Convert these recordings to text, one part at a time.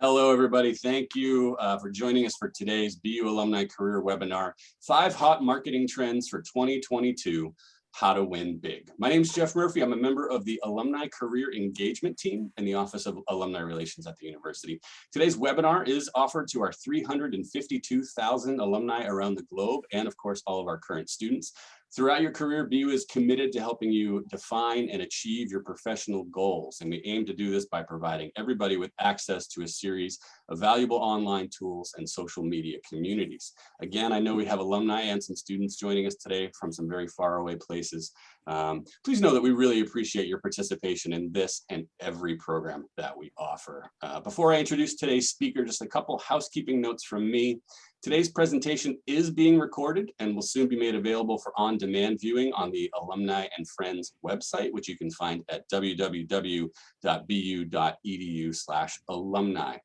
Hello, everybody. Thank you for joining us for today's BU Alumni Career Webinar, 5 Hot Marketing Trends for 2022, How to Win Big. My name is Jeff Murphy. I'm a member of the Alumni Career Engagement Team in the Office of Alumni Relations at the university. Today's webinar is offered to our 352,000 alumni around the globe and, of course, all of our current students. Throughout your career, BU is committed to helping you define and achieve your professional goals. And we aim to do this by providing everybody with access to a series of valuable online tools and social media communities. Again, I know we have alumni and some students joining us today from some very far away places. Please know that we really appreciate your participation in this and every program that we offer. Before I introduce today's speaker, just a couple housekeeping notes from me. Today's presentation is being recorded and will soon be made available for on-demand viewing on the Alumni and Friends website, which you can find at www.bu.edu/alumni.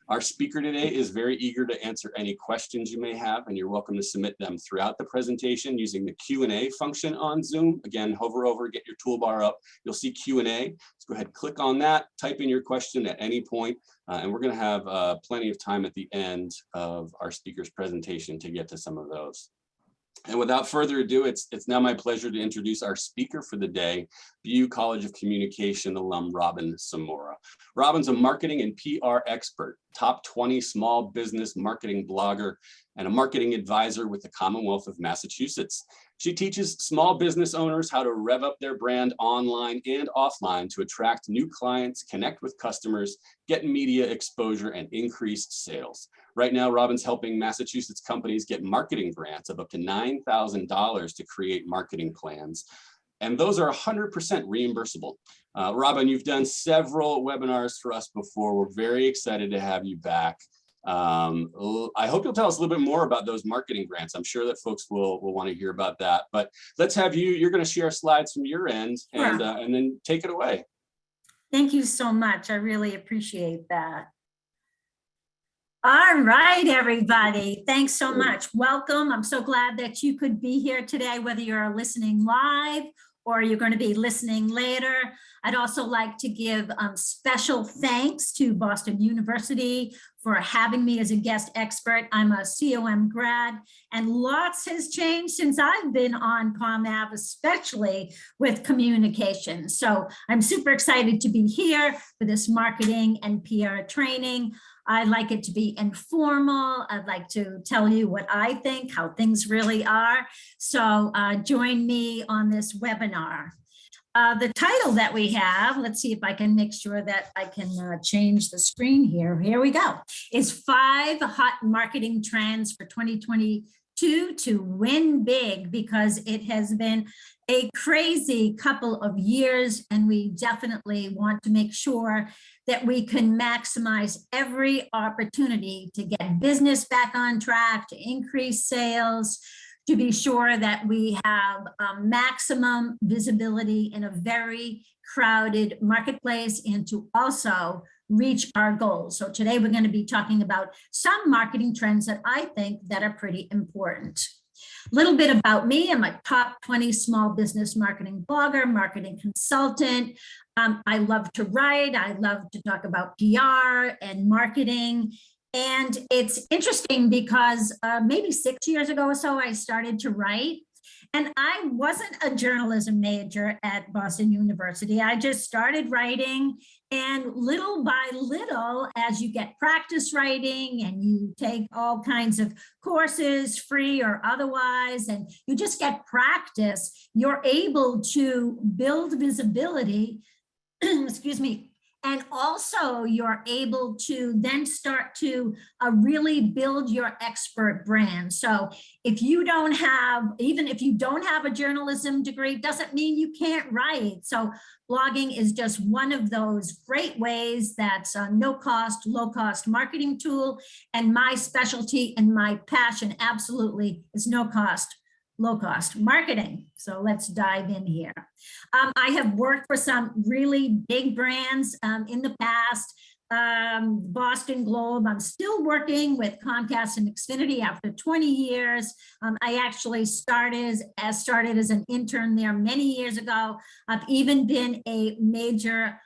Our speaker today is very eager to answer any questions you may have, and you're welcome to submit them throughout the presentation using the Q&A function on Zoom. Again, hover over, get your toolbar up. You'll see Q&A. Let's go ahead, click on that, type in your question at any point. And we're going to have plenty of time at the end of our speaker's presentation to get to some of those. And without further ado, it's now my pleasure to introduce our speaker for the day, BU College of Communication alum Robin Samora. Robin's a marketing and PR expert, top 20 small business marketing blogger, and a marketing advisor with the Commonwealth of Massachusetts. She teaches small business owners how to rev up their brand online and offline to attract new clients, connect with customers, get media exposure, and increase sales. Right now, Robin's helping Massachusetts companies get marketing grants of up to $9,000 to create marketing plans. And those are 100% reimbursable. Robin, you've done several webinars for us before. We're very excited to have you back. I hope you'll tell us a little bit more about those marketing grants. I'm sure that folks will want to hear about that, but let's have you're going to share slides from your end and, and then take it away. Thank you so much. I really appreciate that. All right, everybody. Thanks so much. Welcome. I'm so glad that you could be here today, whether you're listening live or you're going to be listening later. I'd also like to give special thanks to Boston University for having me as a guest expert. I'm a COM grad, and lots has changed since I've been on POMAV, especially with communication. So I'm super excited to be here for this marketing and PR training. I like it to be informal. I'd like to tell you what I think, how things really are. So join me on this webinar. The title that we have, let's see if I can make sure that I can change the screen here. Here we go. Is 5 Hot Marketing Trends for 2022 to Win Big, because it has been a crazy couple of years, and we definitely want to make sure that we can maximize every opportunity to get business back on track, to increase sales, to be sure that we have maximum visibility in a very crowded marketplace, and to also reach our goals. So today we're going to be talking about some marketing trends that I think that are pretty important. A little bit about me. I'm a top 20 small business marketing blogger, marketing consultant. I love to write. I love to talk about PR and marketing. And it's interesting because maybe 6 years ago or so, I started to write. And I wasn't a journalism major at Boston University. I just started writing, and little by little, as you get practice writing and you take all kinds of courses, free or otherwise, and you just get practice, you're able to build visibility, excuse me, and also you're able to then start to really build your expert brand. So if you don't have, even if you don't have a journalism degree, doesn't mean you can't write. So blogging is just one of those great ways that's a no cost, low cost marketing tool. And my specialty and my passion absolutely is no cost, low cost marketing. So let's dive in here. I have worked for some really big brands in the past, Boston Globe. I'm still working with Comcast and Xfinity after 20 years. I actually started as an intern there many years ago. I've even been a major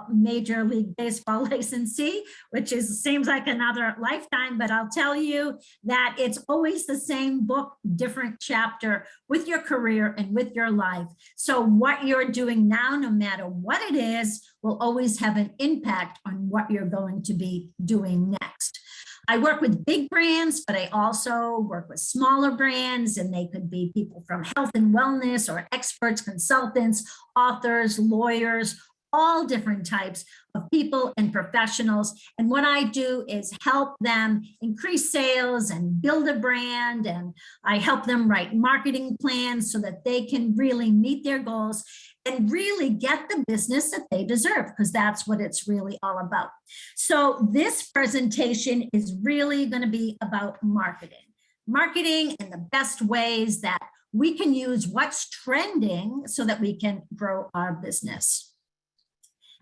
Major League Baseball licensee, which seems like another lifetime, but I'll tell you that it's always the same book, different chapter with your career and with your life. So what you're doing now, no matter what it is, will always have an impact on what you're going to be doing next. I work with big brands, but I also work with smaller brands, and they could be people from health and wellness or experts, consultants, authors, lawyers, all different types of people and professionals. And what I do is help them increase sales and build a brand. And I help them write marketing plans so that they can really meet their goals and really get the business that they deserve, because that's what it's really all about. So this presentation is really going to be about marketing and the best ways that we can use what's trending so that we can grow our business.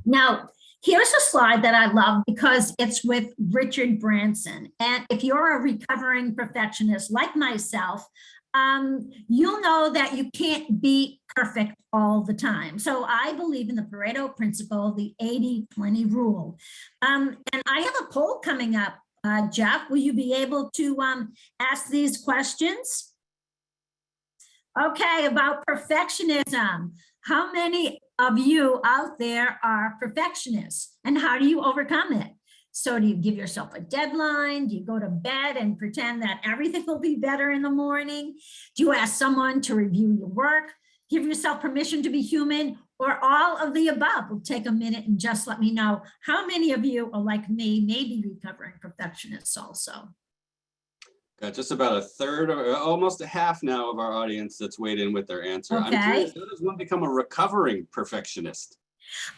Now, here's a slide that I love because it's with Richard Branson. And if you're a recovering perfectionist like myself, you'll know that you can't be perfect all the time. So I believe in the Pareto principle, the 80-20 rule. And I have a poll coming up. Jeff, will you be able to ask these questions? Okay, about perfectionism. How many of you out there are perfectionists, and how do you overcome it? So do you give yourself a deadline? Do you go to bed and pretend that everything will be better in the morning? Do you ask someone to review your work? Give yourself permission to be human, or all of the above? We'll take a minute and just let me know how many of you are like me, maybe recovering perfectionists also. Got just about a third or almost a half now of our audience that's weighed in with their answer. Okay. I'm curious, how does one become a recovering perfectionist?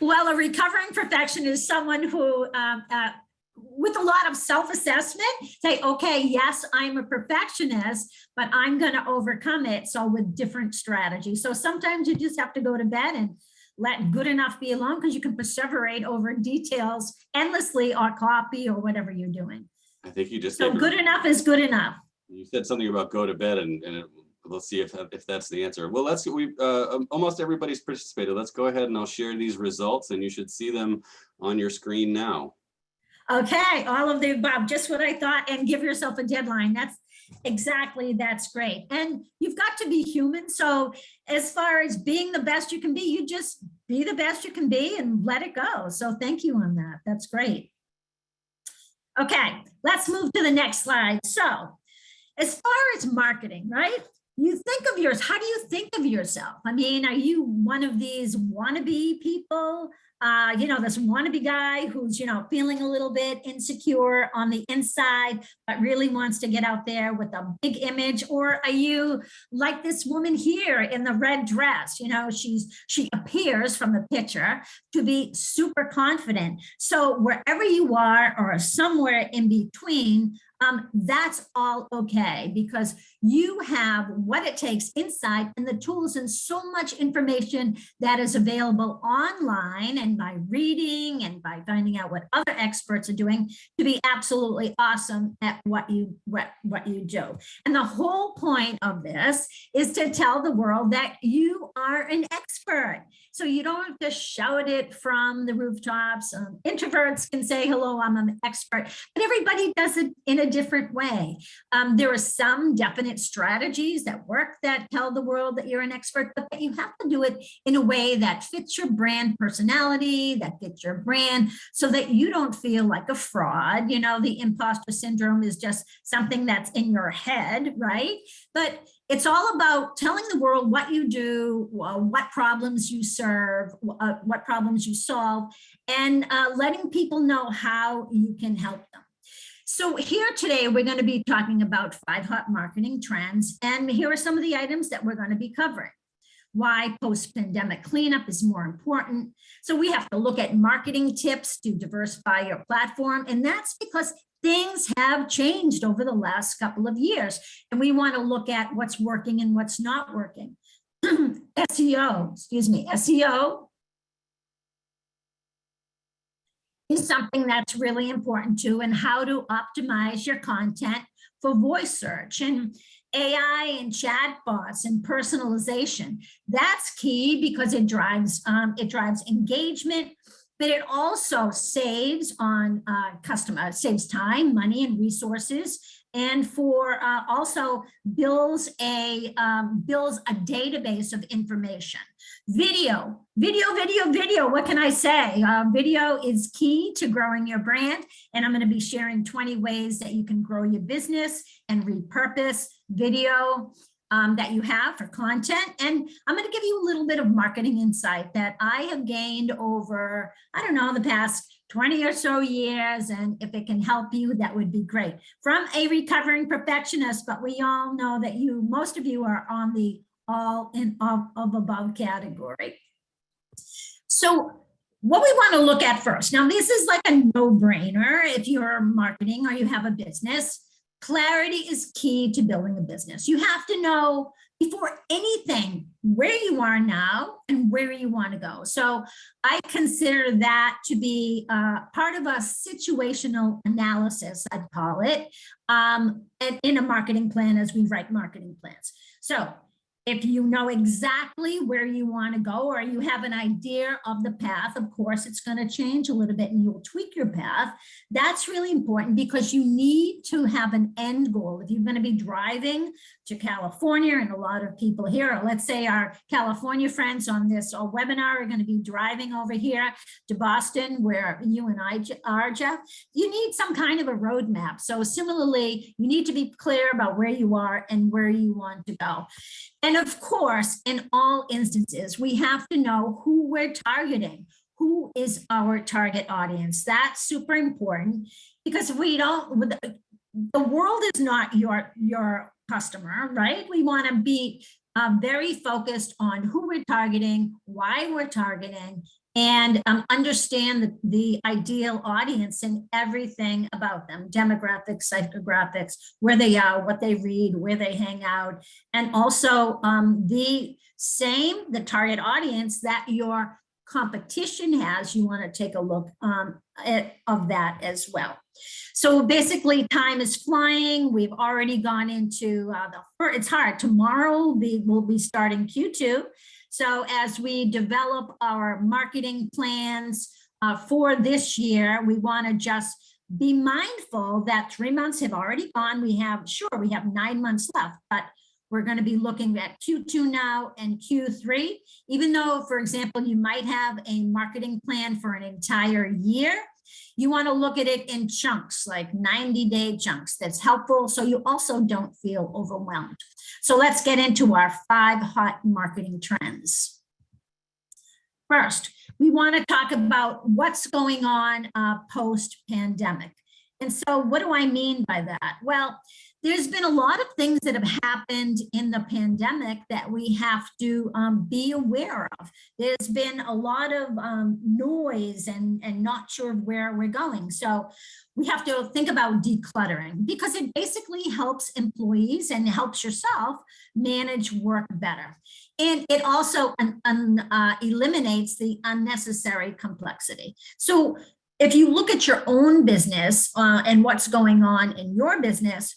Well, a recovering perfectionist is someone who, with a lot of self-assessment, say, okay, yes, I'm a perfectionist, but I'm going to overcome it. So with different strategies. So sometimes you just have to go to bed and let good enough be alone, because you can perseverate over details endlessly, or copy, or whatever you're doing. I think you just so good enough is good enough. You said something about go to bed, and we'll see if that's the answer. Well, almost everybody's participated. Let's go ahead and I'll share these results, and you should see them on your screen now. Okay, all of the above, just what I thought, and give yourself a deadline. That's great. And you've got to be human. So as far as being the best you can be, you just be the best you can be and let it go. So thank you on that. That's great. Okay, let's move to the next slide. So as far as marketing, right? You think of yours, how do you think of yourself? I mean, are you one of these wannabe people? This wannabe guy who's, feeling a little bit insecure on the inside, but really wants to get out there with a big image? Or are you like this woman here in the red dress? She appears from the picture to be super confident. So wherever you are, or somewhere in between, that's all okay, because you have what it takes inside and the tools and so much information that is available online, and by reading and by finding out what other experts are doing, to be absolutely awesome at what you do. And the whole point of this is to tell the world that you are an expert. So you don't have to shout it from the rooftops. Introverts can say, hello, I'm an expert, but everybody does it in a different way. There are some definite strategies that work that tell the world that you're an expert, but that you have to do it in a way that fits your brand personality, that fits your brand, so that you don't feel like a fraud. The imposter syndrome is just something that's in your head, right? But it's all about telling the world what you do, what problems you serve, what problems you solve, and letting people know how you can help them. So here today, we're going to be talking about 5 hot marketing trends, and here are some of the items that we're going to be covering. Why post-pandemic cleanup is more important. So we have to look at marketing tips to diversify your platform, and that's because things have changed over the last couple of years, and we want to look at what's working and what's not working. SEO is something that's really important too, and how to optimize your content for voice search. And AI and chatbots and personalization. That's key because it drives engagement, but it also saves on saves time, money, and resources, and for also builds a database of information. Video. What can I say? Video is key to growing your brand, and I'm going to be sharing 20 ways that you can grow your business and repurpose video that you have for content. And I'm going to give you a little bit of marketing insight that I have gained over, I don't know, the past 20 or so years. And if it can help you, that would be great. From a recovering perfectionist, but we all know that most of you are on the all in of above category. So what we want to look at first, now this is like a no-brainer if you're marketing or you have a business. Clarity is key to building a business. You have to know before anything where you are now and where you want to go. So I consider that to be part of a situational analysis, I'd call it, in a marketing plan as we write marketing plans. So if you know exactly where you want to go or you have an idea of the path, of course, it's going to change a little bit and you'll tweak your path. That's really important because you need to have an end goal. If you're going to be driving to California, and a lot of people here, let's say our California friends on this webinar are going to be driving over here to Boston, where you and I are, Jeff, you need some kind of a roadmap. So similarly, you need to be clear about where you are and where you want to go. And of course, in all instances, we have to know who we're targeting. Who is our target audience? That's super important because if we don't, the world is not your customer, right? We want to be very focused on who we're targeting, why we're targeting, and understand the ideal audience and everything about them, demographics, psychographics, where they are, what they read, where they hang out, and also the target audience that your competition has. You want to take a look of that as well. So basically, time is flying. We've already gone into it's hard. Tomorrow we'll be starting Q2. So as we develop our marketing plans for this year, we want to just be mindful that 3 months have already gone. We have 9 months left, but we're going to be looking at Q2 now and Q3. Even though, for example, you might have a marketing plan for an entire year, you want to look at it in chunks, like 90-day chunks. That's helpful so you also don't feel overwhelmed. So let's get into our 5 hot marketing trends. First, we want to talk about what's going on post-pandemic. And so what do I mean by that? Well, there's been a lot of things that have happened in the pandemic that we have to be aware of. There's been a lot of noise and not sure where we're going. So we have to think about decluttering because it basically helps employees and helps yourself manage work better. And it also eliminates the unnecessary complexity. So if you look at your own business and what's going on in your business,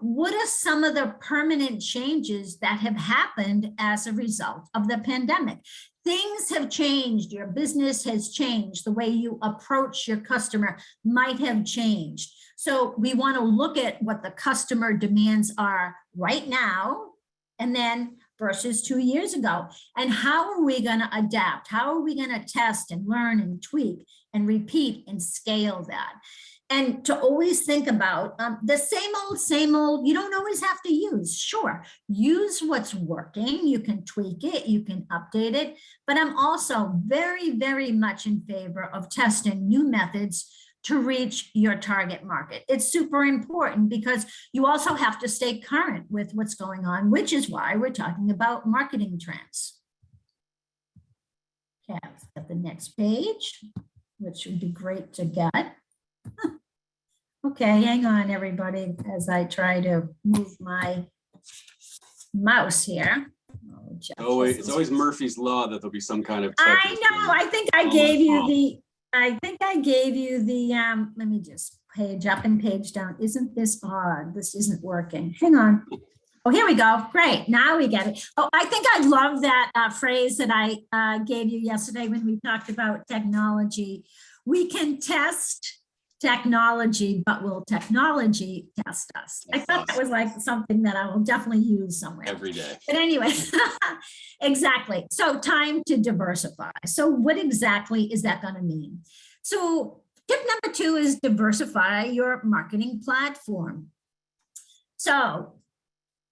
what are some of the permanent changes that have happened as a result of the pandemic? Things have changed. Your business has changed. The way you approach your customer might have changed. So we want to look at what the customer demands are right now and then versus 2 years ago. And how are we going to adapt? How are we going to test and learn and tweak and repeat and scale that? And to always think about the same old, you don't always have to use. Sure, use what's working. You can tweak it, you can update it. But I'm also very, very much in favor of testing new methods to reach your target market. It's super important because you also have to stay current with what's going on, which is why we're talking about marketing trends. Okay, let's get the next page, which would be great to get. Okay, hang on everybody as I try to move my mouse here. Oh, it's always Murphy's Law that there'll be some kind of I know, I think I gave you the, let me just page up and page down. Isn't this odd? This isn't working. Hang on. Oh, here we go. Great. Now we get it. Oh, I think I love that phrase that I gave you yesterday when we talked about technology. We can test technology, but will technology test us? I thought that was like something that I will definitely use somewhere. Every day. But anyway, exactly. So time to diversify. So what exactly is that going to mean? So tip number 2 is diversify your marketing platform. So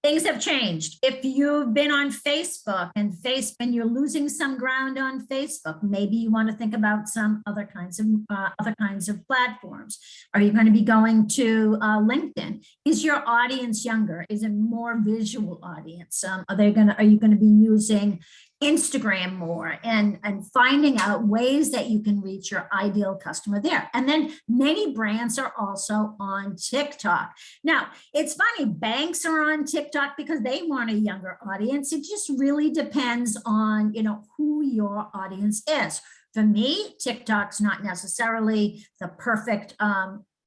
things have changed. If you've been on Facebook and you're losing some ground on Facebook, maybe you want to think about some other kinds of platforms. Are you going to be going to LinkedIn? Is your audience younger? Is it more visual audience? Are you going to be using Instagram more and finding out ways that you can reach your ideal customer there? And then many brands are also on TikTok. Now, it's funny, banks are on TikTok because they want a younger audience. It just really depends on, who your audience is. For me, TikTok's not necessarily the perfect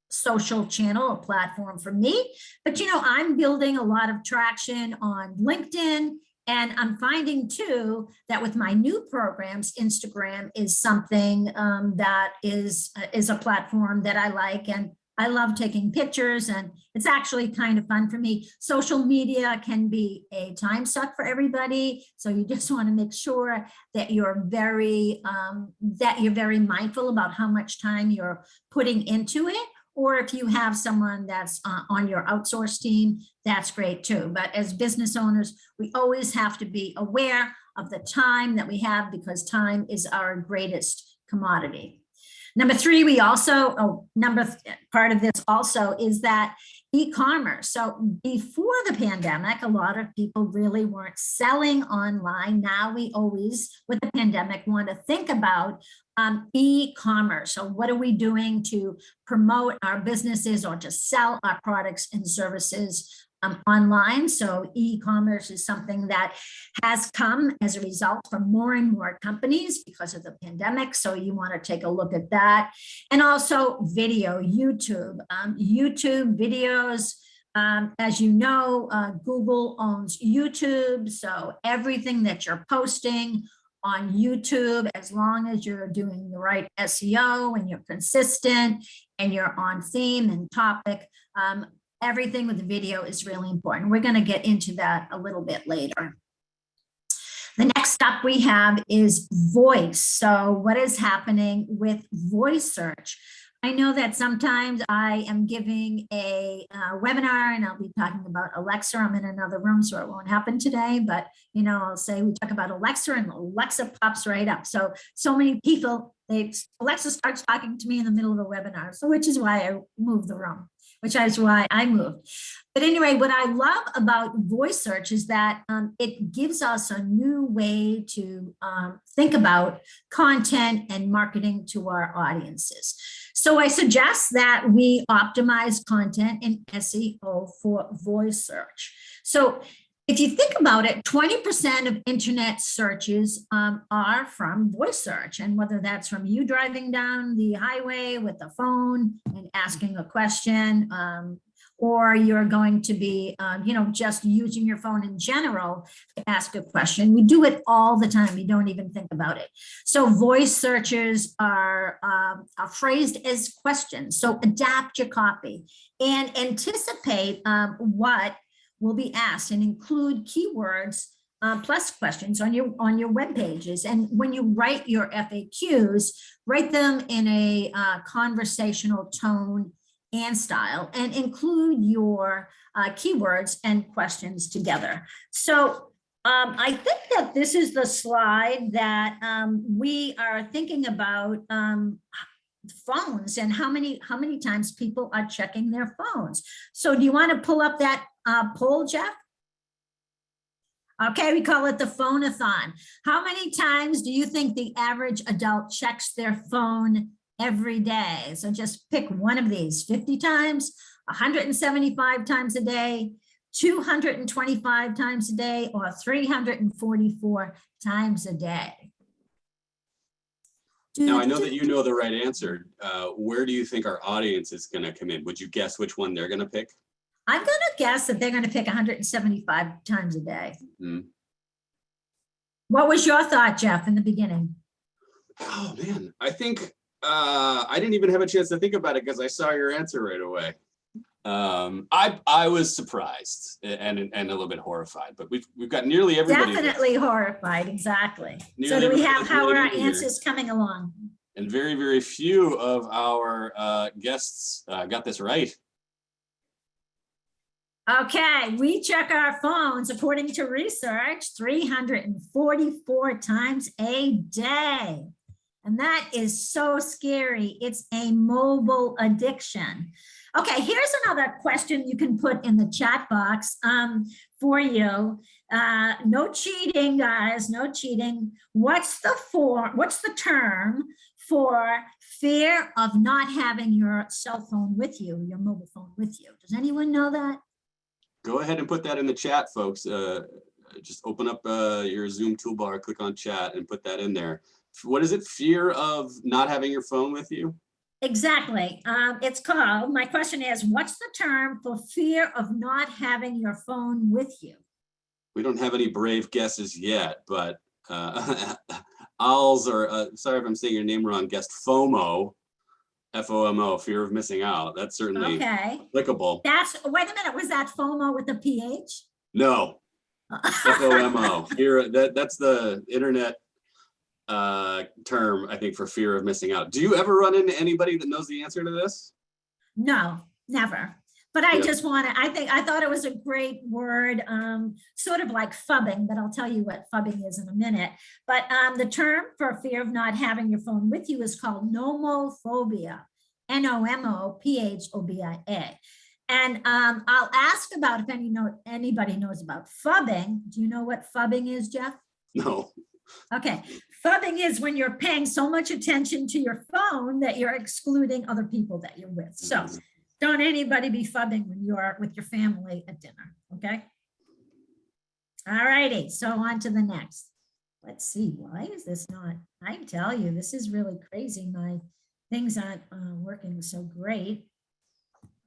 social channel or platform for me, but I'm building a lot of traction on LinkedIn. And I'm finding too that with my new programs, Instagram is something that is a platform that I like, and I love taking pictures, and it's actually kind of fun for me. Social media can be a time suck for everybody, so you just want to make sure that you're very mindful about how much time you're putting into it. Or if you have someone that's on your outsource team, that's great too. But as business owners, we always have to be aware of the time that we have, because time is our greatest commodity. Number 3, part of this also is that e-commerce. So before the pandemic, a lot of people really weren't selling online. Now we always, with the pandemic, want to think about e-commerce. So what are we doing to promote our businesses or to sell our products and services online? So e-commerce is something that has come as a result from more and more companies because of the pandemic. So you want to take a look at that. And also video, YouTube videos. As you know, Google owns YouTube. So everything that you're posting on YouTube, as long as you're doing the right SEO and you're consistent and you're on theme and topic, everything with the video is really important. We're going to get into that a little bit later. The next up we have is voice. So what is happening with voice search? I know that sometimes I am giving a webinar and I'll be talking about Alexa. I'm in another room, so it won't happen today, but I'll say we talk about Alexa and Alexa pops right up. So many people, Alexa starts talking to me in the middle of a webinar, so which is why I moved the room. Which is why I moved. But anyway, what I love about voice search is that it gives us a new way to think about content and marketing to our audiences. So I suggest that we optimize content and SEO for voice search. So if you think about it, 20% of internet searches are from voice search, and whether that's from you driving down the highway with a phone and asking a question, or you're going to be, just using your phone in general to ask a question. We do it all the time. We don't even think about it. So voice searches are phrased as questions. So adapt your copy and anticipate what will be asked, and include keywords plus questions on your web pages. And when you write your FAQs, write them in a conversational tone and style, and include your keywords and questions together. So I think that this is the slide that we are thinking about phones and how many times people are checking their phones. So do you want to pull up that poll, Jeff? Okay, we call it the phone-a-thon. How many times do you think the average adult checks their phone every day? So just pick one of these: 50 times, 175 times a day, 225 times a day, or 344 times a day. Now, I know that you know the right answer. Where do you think our audience is going to come in? Would you guess which one they're going to pick? I'm going to guess that they're going to pick 175 times a day. Mm. What was your thought, Jeff, in the beginning? Oh man, I think I didn't even have a chance to think about it because I saw your answer right away. I was surprised and a little bit horrified, but we've got nearly everybody. Definitely horrified, exactly. So Nearly do we have, everybody how are our in here. answers coming along? And very, very few of our guests got this right. Okay, we check our phones according to research 344 times a day. And that is so scary. It's a mobile addiction. Okay, here's another question you can put in the chat box for you. No cheating, guys, no cheating. What's the term for fear of not having your cell phone with you, your mobile phone with you? Does anyone know that? Go ahead and put that in the chat, folks. Just open up your Zoom toolbar, click on chat and put that in there. What is it? Fear of not having your phone with you? Exactly. It's called, my question is, what's the term for fear of not having your phone with you? We don't have any brave guesses yet, but Al's, or sorry if I'm saying your name wrong, guessed FOMO, F-O-M-O, fear of missing out. That's certainly applicable. Wait a minute, was that FOMO with a PH? No, F-O-M-O. That's the internet term, I think, for fear of missing out. Do you ever run into anybody that knows the answer to this? No, never. But I just want to, I thought it was a great word, sort of like phubbing, but I'll tell you what phubbing is in a minute. But the term for fear of not having your phone with you is called nomophobia, N-O-M-O-P-H-O-B-I-A. And I'll ask about if anybody knows about phubbing. Do you know what phubbing is, Jeff? No. Okay, phubbing is when you're paying so much attention to your phone that you're excluding other people that you're with. So don't anybody be phubbing when you are with your family at dinner, okay? All righty, so on to the next. Let's see, why is this not? I tell you, this is really crazy. My things aren't working so great.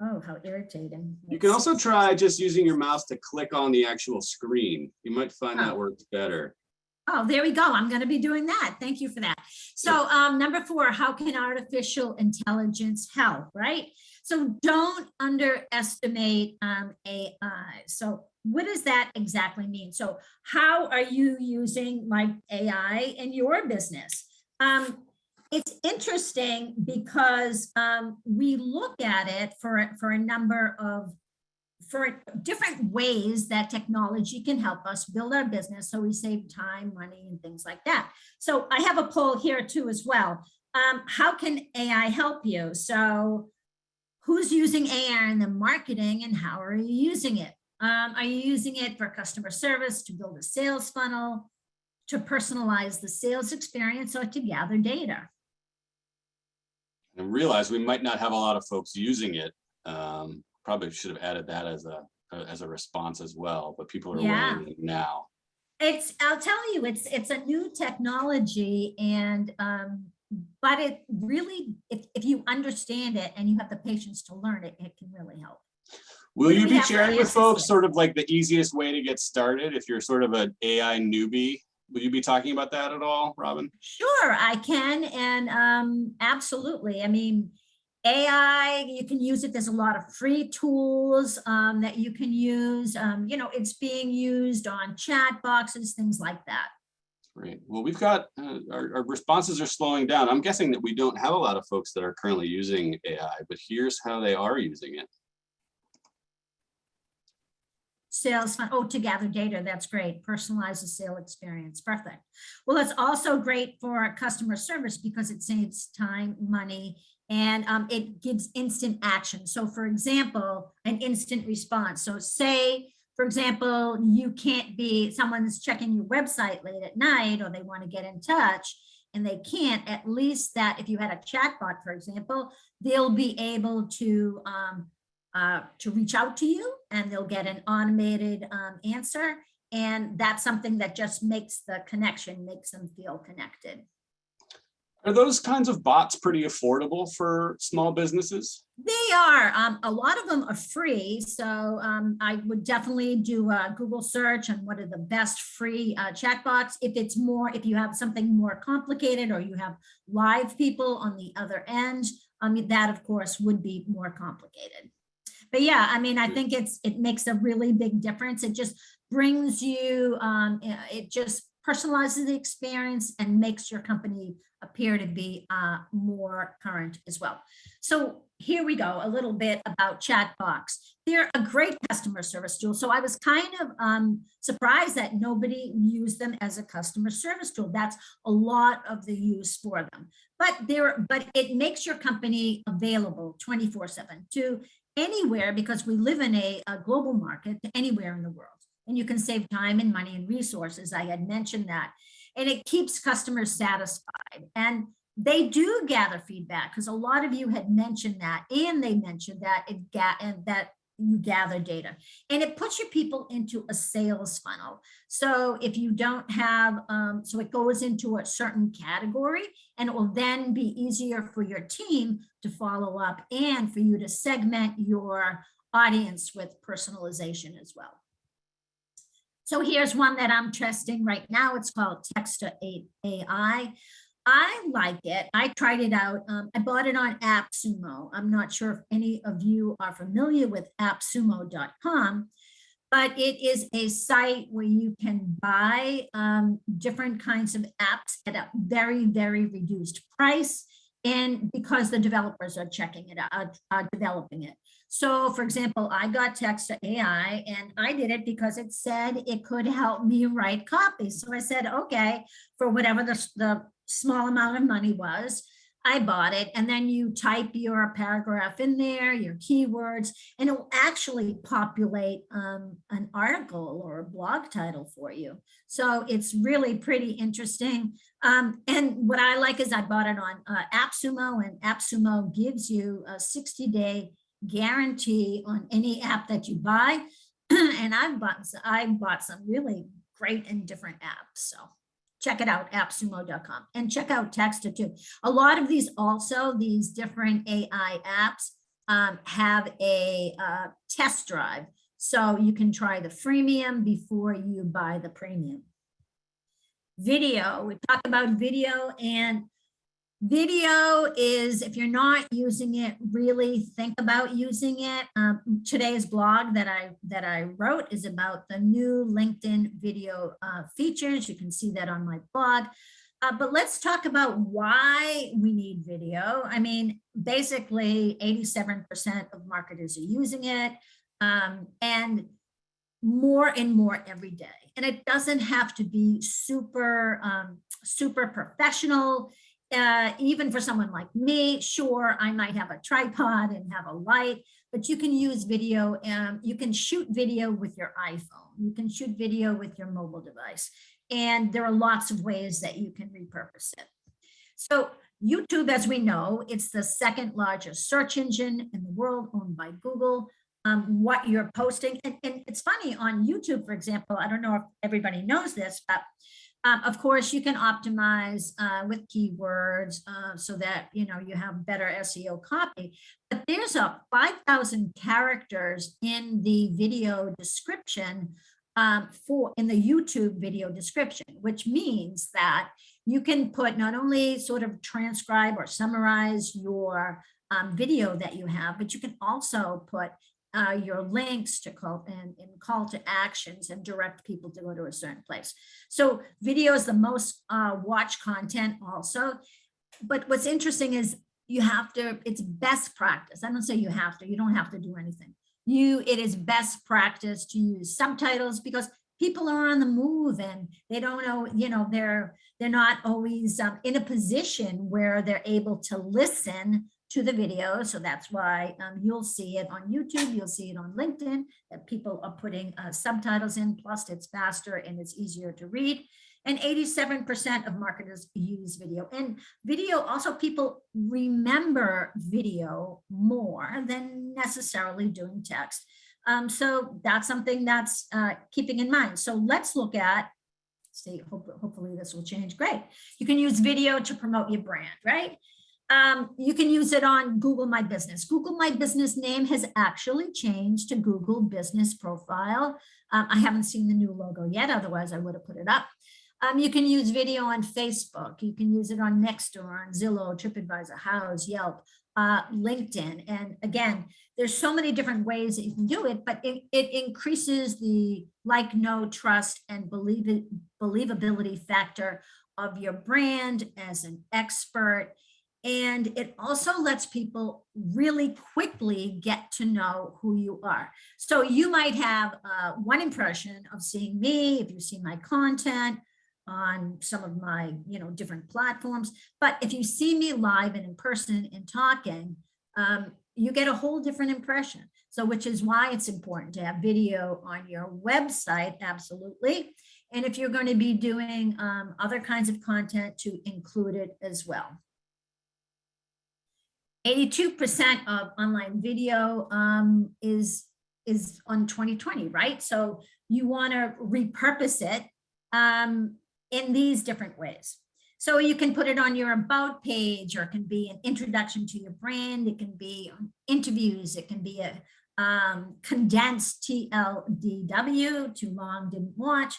Oh, how irritating. You can also try just using your mouse to click on the actual screen. You might find that works better. Oh, there we go. I'm going to be doing that. Thank you for that. So number 4, how can artificial intelligence help, right? So don't underestimate AI. So what does that exactly mean? So how are you using like AI in your business? It's interesting because we look at it for a number of different ways that technology can help us build our business so we save time, money, and things like that. So I have a poll here too as well. How can AI help you? So who's using AI in the marketing and how are you using it? Are you using it for customer service, to build a sales funnel, to personalize the sales experience, or to gather data? And realize we might not have a lot of folks using it. Probably should have added that as a response as well, but people are weighing it now. I'll tell you, it's a new technology, and but it really, if you understand it and you have the patience to learn it, it can really help. Will you be sharing with folks sort of like the easiest way to get started if you're sort of an AI newbie? Will you be talking about that at all, Robin? Sure, I can, and absolutely. I mean, AI, you can use it. There's a lot of free tools that you can use. You know, it's being used on chat boxes, things like that. Great. Well, we've got our responses are slowing down. I'm guessing that we don't have a lot of folks that are currently using AI, but here's how they are using it. Sales fun, to gather data, that's great. Personalize the sale experience, perfect. Well, it's also great for customer service because it saves time, money, and it gives instant action. So for example, an instant response. So say, for example, someone's checking your website late at night, or they want to get in touch and they can't, at least that if you had a chatbot, for example, they'll be able to reach out to you and they'll get an automated answer. And that's something that just makes the connection, makes them feel connected. Are those kinds of bots pretty affordable for small businesses? They are. A lot of them are free. So I would definitely do a Google search on what are the best free chatbots. If you have something more complicated or you have live people on the other end, that of course would be more complicated. But yeah, I mean, I think it makes a really big difference. It just brings you, it just personalizes the experience and makes your company appear to be more current as well. So here we go, a little bit about Chatbox. They're a great customer service tool. So I was kind of surprised that nobody used them as a customer service tool. That's a lot of the use for them. But it makes your company available 24/7 to anywhere, because we live in a global market, to anywhere in the world. And you can save time and money and resources. I had mentioned that. And it keeps customers satisfied. And they do gather feedback, because a lot of you had mentioned that, and they mentioned that that you gather data, and it puts your people into a sales funnel. So if you don't have, so it goes into a certain category, and it will then be easier for your team to follow up and for you to segment your audience with personalization as well. So here's one that I'm testing right now. It's called Textai AI. I like it. I tried it out. I bought it on AppSumo. I'm not sure if any of you are familiar with appsumo.com, but it is a site where you can buy different kinds of apps at a very, very reduced price. And because the developers are checking it out, are developing it. So for example, I got Textai AI, and I did it because it said it could help me write copy. So I said, okay, for whatever the small amount of money was, I bought it. And then you type your paragraph in there, your keywords, and it will actually populate an article or a blog title for you. So it's really pretty interesting. And what I like is I bought it on AppSumo, and AppSumo gives you a 60-day guarantee on any app that you buy. And I bought some really great and different apps. So check it out, appsumo.com, and check out Textai too. A lot of these different AI apps have a test drive. So you can try the freemium before you buy the premium. Video, we talk about video, and video is, if you're not using it, really think about using it. Today's blog that I wrote is about the new LinkedIn video features. You can see that on my blog. But let's talk about why we need video. I mean, basically 87% of marketers are using it, and more every day. And it doesn't have to be super professional. Even for someone like me, sure, I might have a tripod and have a light, but you can use video, and you can shoot video with your iPhone. You can shoot video with your mobile device. And there are lots of ways that you can repurpose it. So YouTube, as we know, it's the second largest search engine in the world, owned by Google. What you're posting, and it's funny, on YouTube, for example, I don't know if everybody knows this, but of course, you can optimize with keywords so that you have better SEO copy. But there's a 5,000 characters in the video description in the YouTube video description, which means that you can put not only sort of transcribe or summarize your video that you have, but you can also put your links to call to actions and direct people to go to a certain place. So video is the most watched content also. But what's interesting is it's best practice. I don't say you don't have to do anything. It is best practice to use subtitles, because people are on the move and they don't know, they're not always in a position where they're able to listen to the video. So that's why you'll see it on YouTube, you'll see it on LinkedIn, that people are putting subtitles in, plus it's faster and it's easier to read. And 87% of marketers use video. And video, also people remember video more than necessarily doing text. So that's something that's keeping in mind. So let's look at see, hopefully this will change. Great. You can use video to promote your brand, right? You can use it on Google My Business. Google My Business name has actually changed to Google Business Profile. I haven't seen the new logo yet, otherwise I would have put it up. You can use video on Facebook. You can use it on Nextdoor, on Zillow, TripAdvisor, Houzz, Yelp, LinkedIn. And again, there's so many different ways that you can do it, but it increases the like, know, trust, and believability factor of your brand as an expert. And it also lets people really quickly get to know who you are. So you might have one impression of seeing me if you've seen my content on some of my, different platforms. But if you see me live and in person and talking, you get a whole different impression. So which is why it's important to have video on your website, absolutely. And if you're going to be doing other kinds of content, to include it as well. 82% of online video is on 2020, right? So you want to repurpose it in these different ways. So you can put it on your about page, or it can be an introduction to your brand. It can be interviews. It can be a condensed TLDW, too long, didn't watch.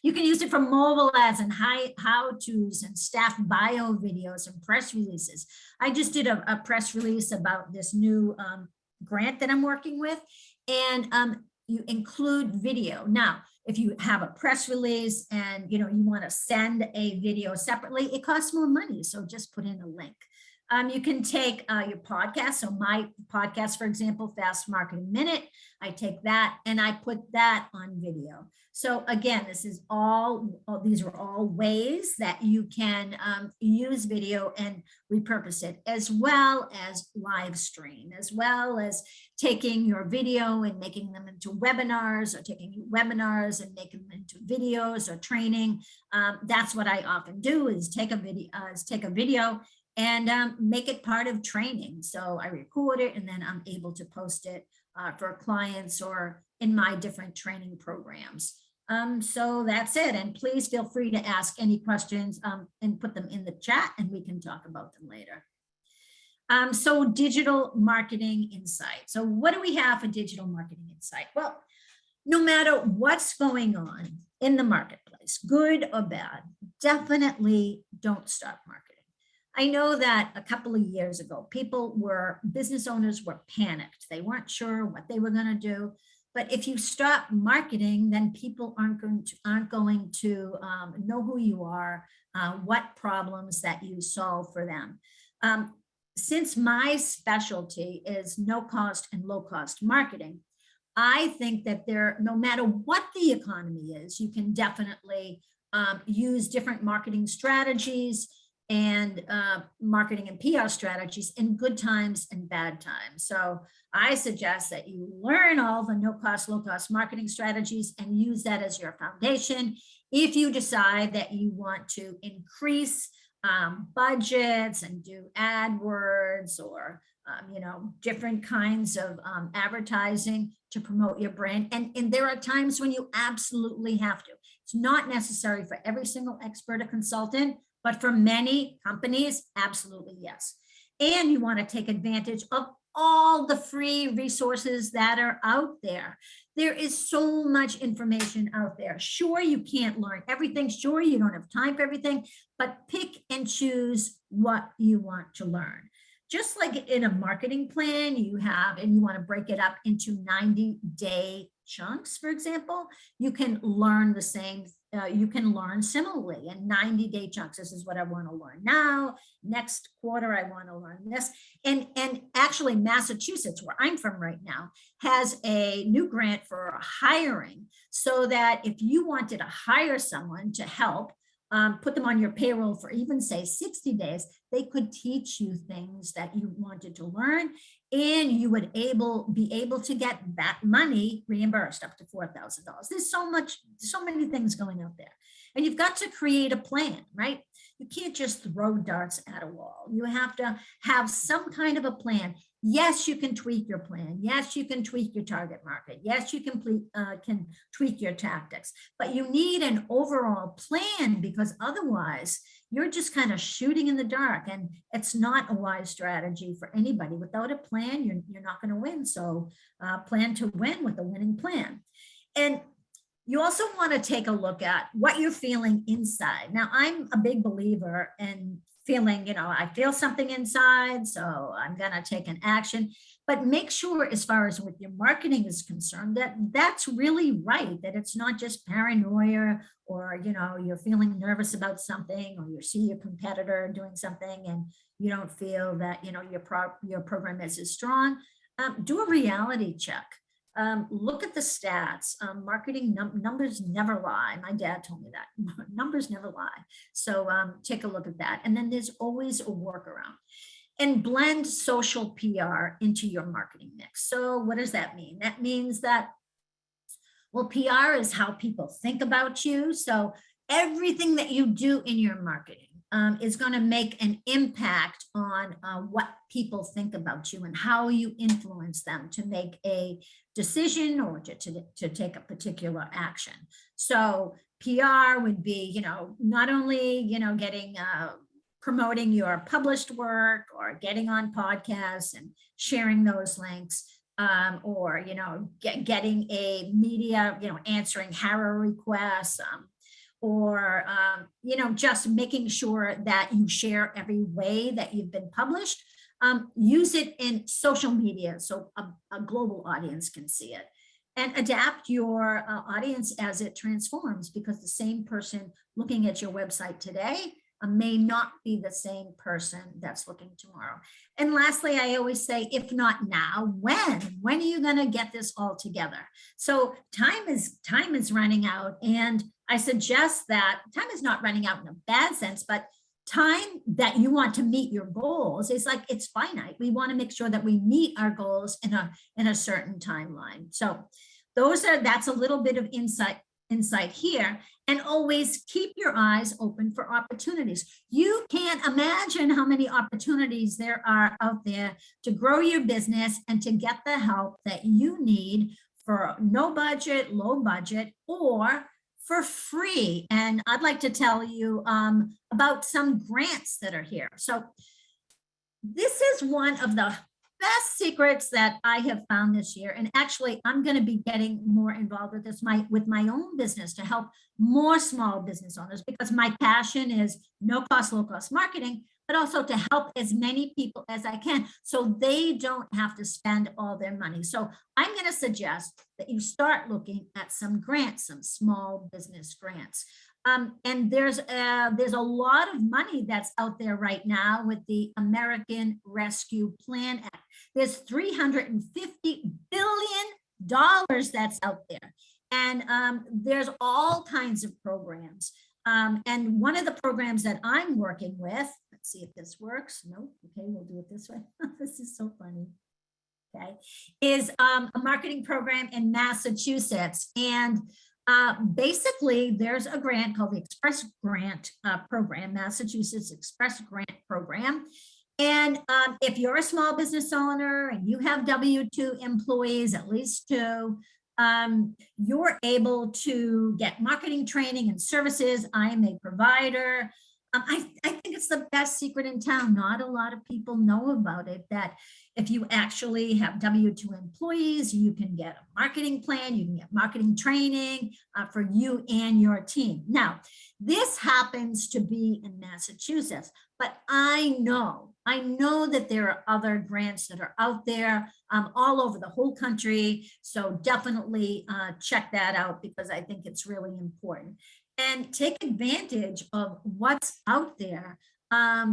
You can use it for mobile ads and how-tos and staff bio videos and press releases. I just did a press release about this new grant that I'm working with, and you include video. Now, if you have a press release and you want to send a video separately, it costs more money. So just put in a link. You can take your podcast. So my podcast, for example, Fast Marketing Minute, I take that and I put that on video. So again, these are all ways that you can use video and repurpose it, as well as live stream, as well as taking your video and making them into webinars, or taking webinars and making them into videos or training. That's what I often do, is take a video and make it part of training. So I record it and then I'm able to post it for clients or in my different training programs. So that's it. And please feel free to ask any questions and put them in the chat, and we can talk about them later. So digital marketing insight. So what do we have for digital marketing insight? Well, no matter what's going on in the marketplace, good or bad, definitely don't stop marketing. I know that a couple of years ago, business owners were panicked. They weren't sure what they were going to do. But if you stop marketing, then people aren't going to know who you are, what problems that you solve for them. Since my specialty is no cost and low cost marketing, I think that no matter what the economy is, you can definitely use different marketing strategies and marketing and PR strategies in good times and bad times. So I suggest that you learn all the no cost, low cost marketing strategies and use that as your foundation. If you decide that you want to increase budgets and do AdWords or different kinds of advertising to promote your brand. And there are times when you absolutely have to. It's not necessary for every single expert or consultant, but for many companies, absolutely yes. And you want to take advantage of all the free resources that are out there. There is so much information out there. Sure, you can't learn everything. Sure, you don't have time for everything, but pick and choose what you want to learn. Just like in a marketing plan, you want to break it up into 90-day chunks, for example, you can learn the same. You can learn similarly in 90-day chunks. This is what I want to learn now. Next quarter, I want to learn this. And actually, Massachusetts, where I'm from right now, has a new grant for hiring, so that if you wanted to hire someone to help, put them on your payroll for even say 60 days, they could teach you things that you wanted to learn, and you would be able to get that money reimbursed up to $4,000. There's so many things going out there, and you've got to create a plan, right? You can't just throw darts at a wall. You have to have some kind of a plan. Yes, you can tweak your plan. Yes, you can tweak your target market. Yes, you can tweak your tactics, but you need an overall plan, because otherwise you're just kind of shooting in the dark, and it's not a wise strategy for anybody. Without a plan, you're not going to win. So plan to win with a winning plan. And you also want to take a look at what you're feeling inside. Now, I'm a big believer in feeling, I feel something inside, so I'm going to take an action. But make sure, as far as with your marketing is concerned, that that's really right, that it's not just paranoia, or, you're feeling nervous about something, or you see your competitor doing something and you don't feel that, your program is as strong. Do a reality check. Look at the stats. Marketing numbers never lie. My dad told me that. Numbers never lie. So take a look at that. And then there's always a workaround. And blend social PR into your marketing mix. So what does that mean? That means that, well, PR is how people think about you. So everything that you do in your marketing is going to make an impact on what people think about you and how you influence them to make a decision or to take a particular action. So PR would be, not only, getting promoting your published work, or getting on podcasts and sharing those links, or, getting a media, answering HARA requests, or, just making sure that you share every way that you've been published. Use it in social media so a global audience can see it. And adapt your audience as it transforms, because the same person looking at your website today may not be the same person that's looking tomorrow. And lastly, I always say, if not now, when? When are you going to get this all together? So time is running out, and I suggest that time is not running out in a bad sense, but time that you want to meet your goals is like, it's finite. We want to make sure that we meet our goals in a certain timeline. So that's a little bit of insight here. And always keep your eyes open for opportunities. You can't imagine how many opportunities there are out there to grow your business and to get the help that you need for no budget, low budget, or for free. And I'd like to tell you about some grants that are here. So this is one of the best secrets that I have found this year. And actually, I'm going to be getting more involved with this with my own business to help more small business owners, because my passion is no cost, low cost marketing, but also to help as many people as I can so they don't have to spend all their money. So I'm going to suggest that you start looking at some grants, some small business grants. And there's a lot of money that's out there right now with the American Rescue Plan Act. There's $350 billion that's out there. And there's all kinds of programs. And one of the programs that I'm working with, let's see if this works. No, okay, we'll do it this way. This is so funny. Okay, is a marketing program in Massachusetts. And basically, there's a grant called the Express Grant Program, Massachusetts Express Grant Program. And if you're a small business owner and you have W-2 employees, at least 2, you're able to get marketing training and services. I am a provider. I think it's the best secret in town. Not a lot of people know about it, that if you actually have W-2 employees, you can get a marketing plan, you can get marketing training for you and your team. Now, this happens to be in Massachusetts, but I know that there are other grants that are out there all over the whole country. So definitely check that out, because I think it's really important. And take advantage of what's out there,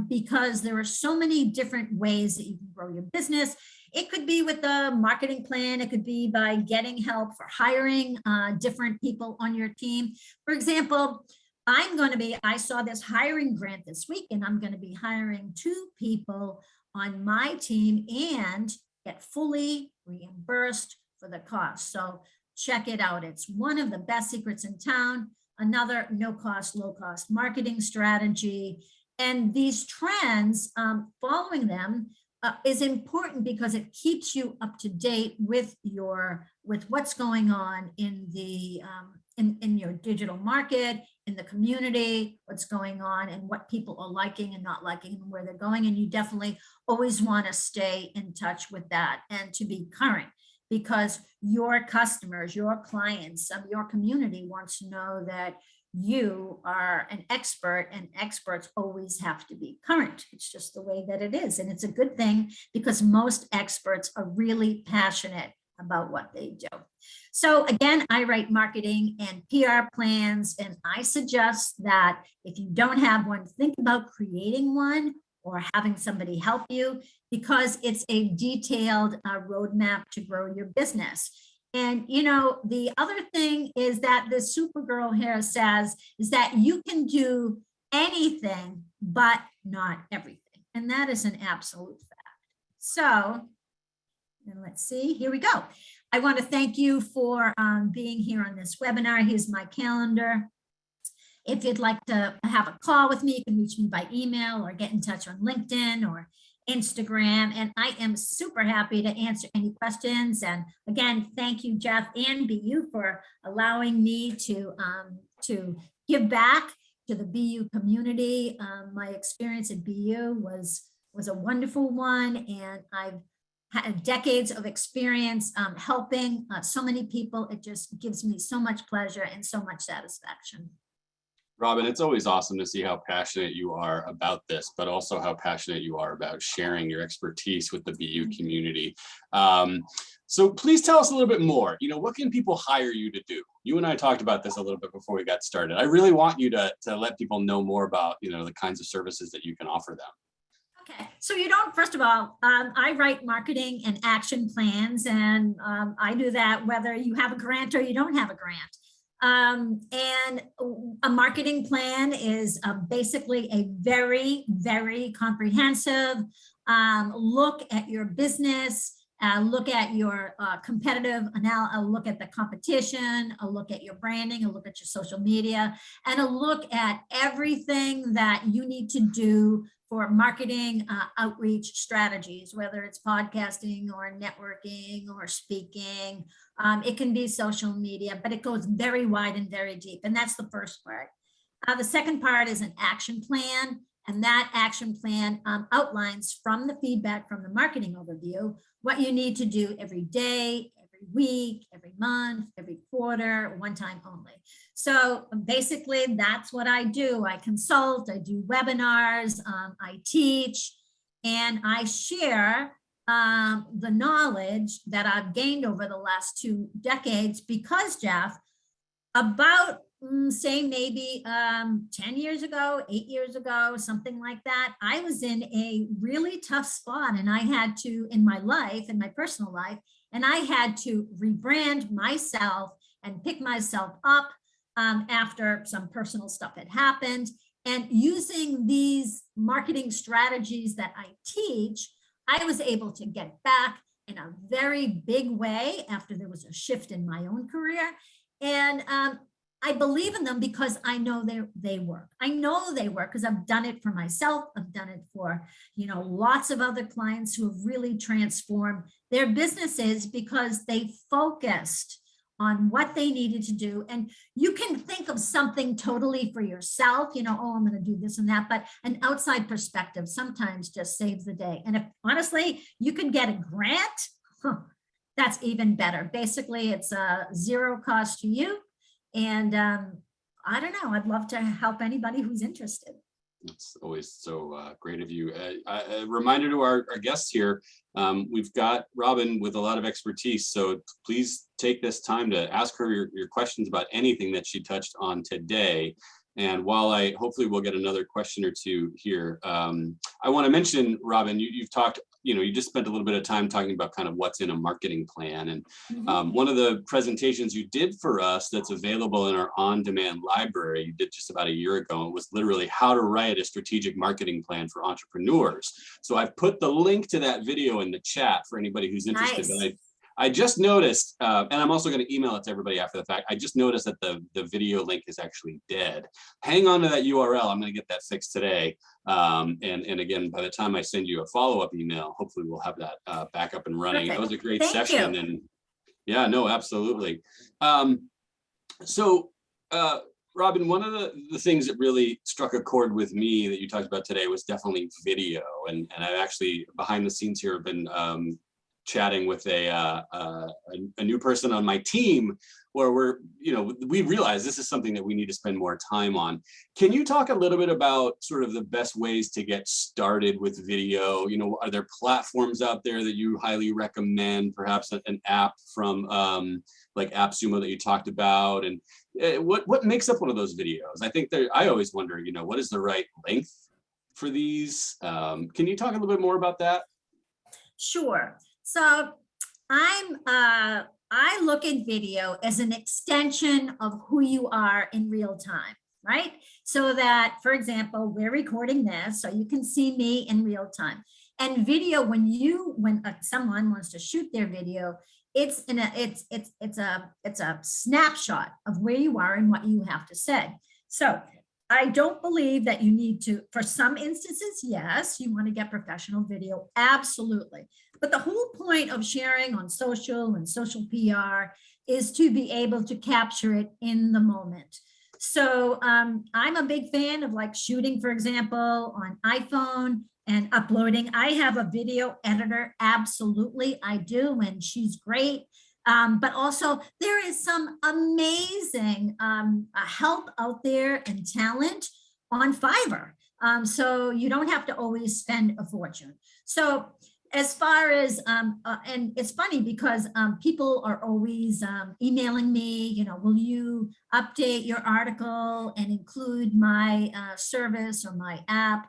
because there are so many different ways that you can grow your business. It could be with a marketing plan. It could be by getting help for hiring different people on your team. For example, I saw this hiring grant this week, and I'm going to be hiring 2 people on my team and get fully reimbursed for the cost. So check it out. It's one of the best secrets in town. Another no cost, low cost marketing strategy. And these trends, following them, is important because it keeps you up to date with what's going on in the in your digital market, in the community, what's going on and what people are liking and not liking and where they're going. And you definitely always want to stay in touch with that and to be current, because your customers, your clients, your community wants to know that you are an expert, and experts always have to be current. It's just the way that it is. And it's a good thing because most experts are really passionate about what they do. So again, I write marketing and PR plans, and I suggest that if you don't have one, think about creating one or having somebody help you, because it's a detailed roadmap to grow your business. And, you know, the other thing is that the Supergirl here says is that you can do anything, but not everything. And that is an absolute fact. So, and let's see, here we go. I want to thank you for being here on this webinar. Here's my calendar. If you'd like to have a call with me, you can reach me by email or get in touch on LinkedIn or Instagram, and I am super happy to answer any questions. And again, thank you, Jeff and BU, for allowing me to give back to the BU community. My experience at BU was a wonderful one, and I've had decades of experience helping so many people. It just gives me so much pleasure and so much satisfaction. Robin, it's always awesome to see how passionate you are about this, but also how passionate you are about sharing your expertise with the BU community. So please tell us a little bit more. You know, what can people hire you to do? You and I talked about this a little bit before we got started. I really want you to let people know more about, you know, the kinds of services that you can offer them. Okay, so you don't, first of all, I write marketing and action plans, and I do that whether you have a grant or you don't have a grant. And a marketing plan is basically a very, very comprehensive look at your business, look at your competitive analysis, look at the competition, a look at your branding, a look at your social media, and a look at everything that you need to do for marketing outreach strategies, whether it's podcasting or networking or speaking. It can be social media, but it goes very wide and very deep. And that's the first part. The second part is an action plan. And that action plan outlines from the feedback from the marketing overview what you need to do every day, every week, every month, every quarter, one time only. So basically, that's what I do. I consult, I do webinars, I teach, and I share the knowledge that I've gained over the last 2 decades, because, Jeff, about say maybe 10 years ago, 8 years ago, something like that, I was in a really tough spot, and I had to, in my life, in my personal life, and I had to rebrand myself and pick myself up after some personal stuff had happened. And using these marketing strategies that I teach, I was able to get back in a very big way after there was a shift in my own career. And I believe in them because I know they work. I know they work because I've done it for myself. I've done it for, you know, lots of other clients who have really transformed their businesses because they focused on what they needed to do. And you can think of something totally for yourself, you know, oh, I'm going to do this and that, but an outside perspective sometimes just saves the day. And if honestly, you can get a grant, that's even better. Basically, it's a zero cost to you. And I don't know, I'd love to help anybody who's interested. It's always so great of you. A reminder to our guests here, we've got Robin with a lot of expertise, so please take this time to ask her your questions about anything that she touched on today. And while hopefully we'll get another question or two here, I want to mention, Robin, you've talked, you know, you just spent a little bit of time talking about kind of what's in a marketing plan. And one of the presentations you did for us that's available in our on-demand library, you did just about a year ago, was literally how to write a strategic marketing plan for entrepreneurs. So I've put the link to that video in the chat for anybody who's interested. Nice. I just noticed, and I'm also going to email it to everybody after the fact. I just noticed that the video link is actually dead. Hang on to that URL. I'm going to get that fixed today. And again, by the time I send you a follow-up email, hopefully we'll have that back up and running. Perfect. That was a great Thank session. you. And yeah, no, absolutely. Robin, one of the things that really struck a chord with me that you talked about today was definitely video. And I actually, behind the scenes here, have been chatting with a new person on my team where we realize this is something that we need to spend more time on. Can you talk a little bit about sort of the best ways to get started with video? Are there platforms out there that you highly recommend, perhaps an app from like AppSumo that you talked about? And what makes up one of those videos? I think I always wonder, what is the right length for these? Can you talk a little bit more about that? Sure. So I look at video as an extension of who you are in real time, right? So that, for example, we're recording this, so you can see me in real time. And video, when someone wants to shoot their video, it's a snapshot of where you are and what you have to say. So I don't believe that you need to, for some instances, yes, you want to get professional video, absolutely. But the whole point of sharing on social and social PR is to be able to capture it in the moment. So I'm a big fan of like shooting, for example, on iPhone and uploading. I have a video editor, absolutely, I do, and she's great. But also there is some amazing help out there and talent on Fiverr. So you don't have to always spend a fortune. So as far as, and it's funny because people are always emailing me, will you update your article and include my service or my app,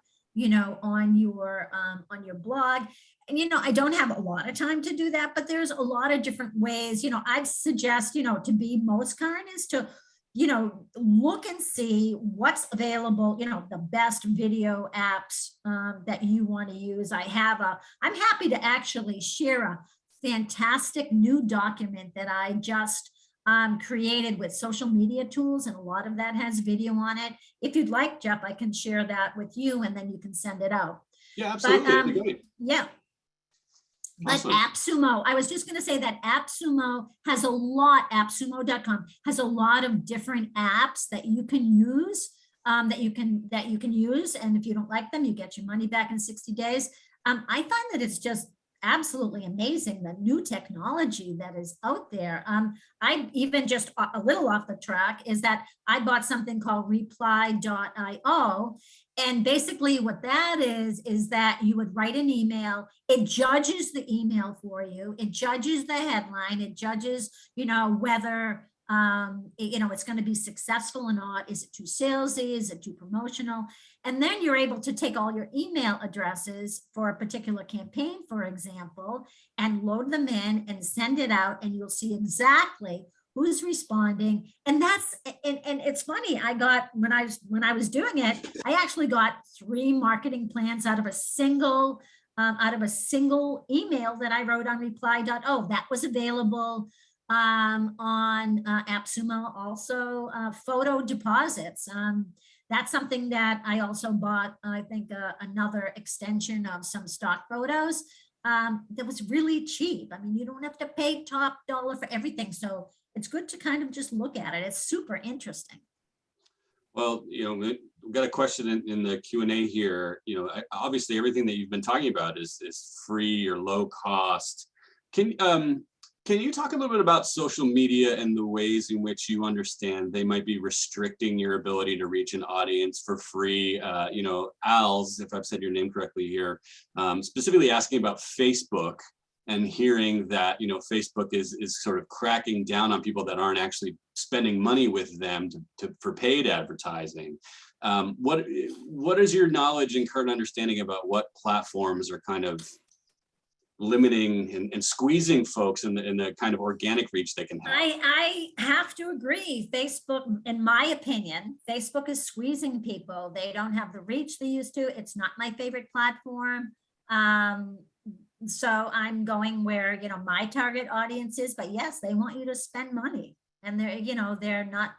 on your blog. And, I don't have a lot of time to do that, but there's a lot of different ways. I'd suggest, to be most current is to, look and see what's available, the best video apps that you want to use. I'm happy to actually share a fantastic new document that I just created with social media tools, and a lot of that has video on it. If you'd like, Jeff, I can share that with you and then you can send it out. Yeah, absolutely. But, yeah. Awesome. But AppSumo, I was just going to say that AppSumo has a lot, appsumo.com has a lot of different apps that you can use, that you can use. And if you don't like them, you get your money back in 60 days. I find that it's just absolutely amazing, the new technology that is out there. I even just a little off the track is that I bought something called reply.io. And basically what that is that you would write an email, it judges the email for you, it judges the headline, it judges, whether it's going to be successful or not. Is it too salesy? Is it too promotional? And then you're able to take all your email addresses for a particular campaign, for example, and load them in and send it out, and you'll see exactly who's responding. And it's funny, I got, when I was doing it, I actually got 3 marketing plans out of a single email that I wrote on reply.oh. That was available on AppSumo. Also photo deposits. That's something that I also bought, I think another extension of some stock photos that was really cheap. I mean, you don't have to pay top dollar for everything. So it's good to kind of just look at it. It's super interesting. Well, we've got a question in the Q&A here. Obviously everything that you've been talking about is free or low cost. Can you talk a little bit about social media and the ways in which you understand they might be restricting your ability to reach an audience for free? Al's, if I've said your name correctly here, specifically asking about Facebook and hearing that, Facebook is sort of cracking down on people that aren't actually spending money with them for paid advertising. What is your knowledge and current understanding about what platforms are kind of limiting and squeezing folks in the kind of organic reach they can have? I have to agree. Facebook, in my opinion, Facebook is squeezing people. They don't have the reach they used to. It's not my favorite platform. So I'm going where, my target audience is, but yes, they want you to spend money, and they're not,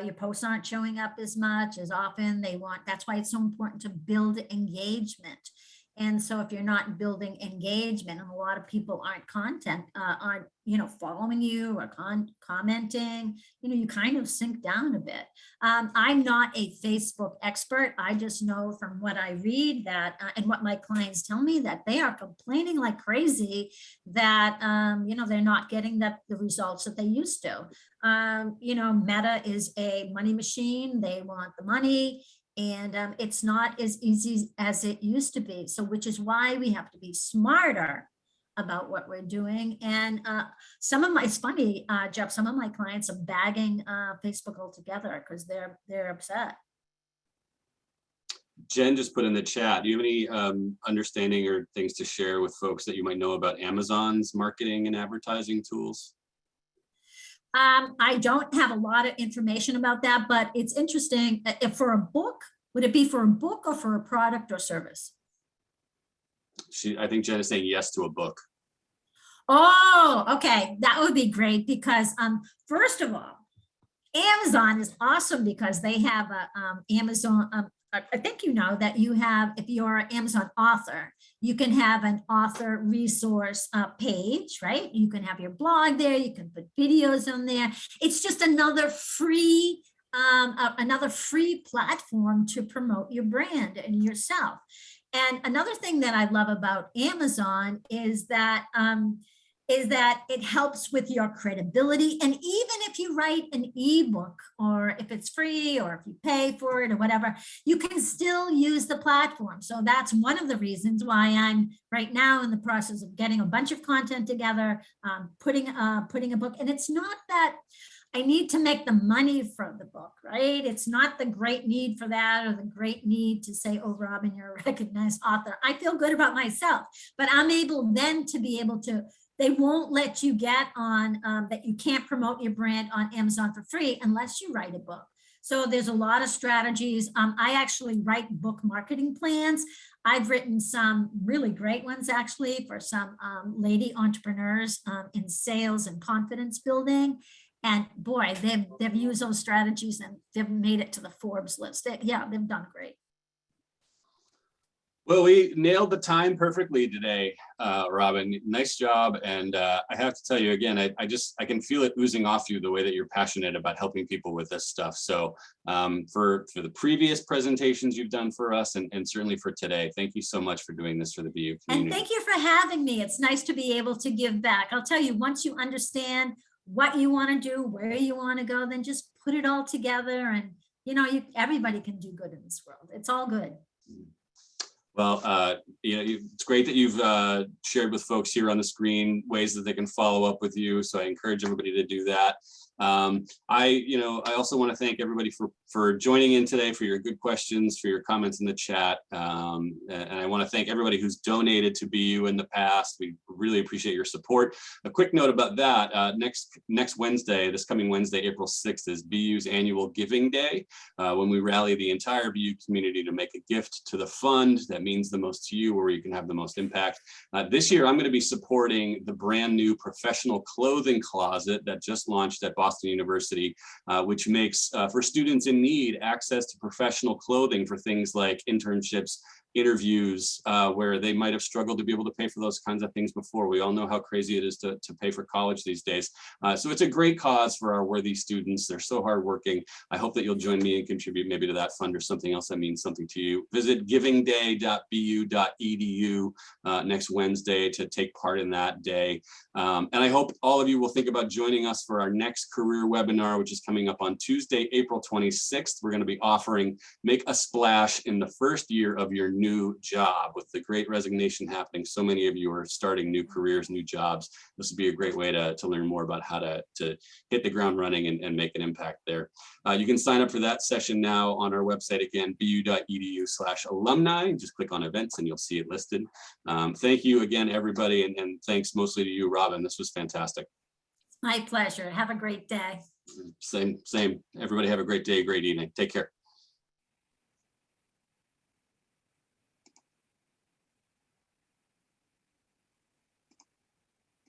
your posts aren't showing up as much as often. That's why it's so important to build engagement. And so if you're not building engagement, and a lot of people aren't following you or commenting, you kind of sink down a bit. I'm not a Facebook expert. I just know from what I read that, and what my clients tell me, that they are complaining like crazy that, they're not getting the results that they used to. Meta is a money machine. They want the money. And it's not as easy as it used to be. So, which is why we have to be smarter about what we're doing. And it's funny, Jeff, some of my clients are bagging Facebook altogether because they're upset. Jen just put in the chat, do you have any understanding or things to share with folks that you might know about Amazon's marketing and advertising tools? I don't have a lot of information about that, but it's interesting. If for a book, would it be for a book or for a product or service? I think Jen is saying yes to a book. Oh, okay. That would be great because, first of all, Amazon is awesome because they have a Amazon. I think that you have, if you're an Amazon author, you can have an author resource page, right? You can have your blog there. You can put videos on there. It's just another free platform to promote your brand and yourself. And another thing that I love about Amazon is that it helps with your credibility. And even if you write an ebook, or if it's free, or if you pay for it or whatever, you can still use the platform. So that's one of the reasons why I'm right now in the process of getting a bunch of content together, putting a book. And it's not that I need to make the money from the book, right? It's not the great need for that, or the great need to say, oh, Robin, you're a recognized author. I feel good about myself, but I'm able then to be able to, they won't let you get on, that you can't promote your brand on Amazon for free unless you write a book. So there's a lot of strategies. I actually write book marketing plans. I've written some really great ones actually for some lady entrepreneurs in sales and confidence building. And boy, they've used those strategies and they've made it to the Forbes list. They've done great. Well, we nailed the time perfectly today, Robin. Nice job. And I have to tell you again, I can feel it oozing off you, the way that you're passionate about helping people with this stuff. So for the previous presentations you've done for us, and certainly for today, thank you so much for doing this for the BU community. And thank you for having me. It's nice to be able to give back. I'll tell you, once you understand what you want to do, where you want to go, then just put it all together, and everybody can do good in this world. It's all good. Well, it's great that you've shared with folks here on the screen ways that they can follow up with you. So I encourage everybody to do that. I also want to thank everybody for joining in today, for your good questions, for your comments in the chat. And I want to thank everybody who's donated to BU in the past. We really appreciate your support. A quick note about that, next Wednesday, this coming Wednesday, April 6th, is BU's annual Giving Day, when we rally the entire BU community to make a gift to the fund that means the most to you, where you can have the most impact. This year, I'm going to be supporting the brand new professional clothing closet that just launched at Boston University, which makes for students in need access to professional clothing for things like internships, interviews, where they might have struggled to be able to pay for those kinds of things before. We all know how crazy it is to pay for college these days. So it's a great cause for our worthy students. They're so hardworking. I hope that you'll join me and contribute maybe to that fund or something else that means something to you. Visit givingday.bu.edu next Wednesday to take part in that day. And I hope all of you will think about joining us for our next career webinar, which is coming up on Tuesday, April 26th. We're going to be offering Make a Splash in the First Year of Your New Job. With the great resignation happening, so many of you are starting new careers, new jobs. This would be a great way to learn more about how to hit the ground running and make an impact there. You can sign up for that session now on our website, again, bu.edu/alumni. Just click on events and you'll see it listed. Thank you again, everybody, and thanks mostly to you, Robin. This was fantastic. My pleasure. Have a great day. Same. Everybody have a great day, great evening. Take care.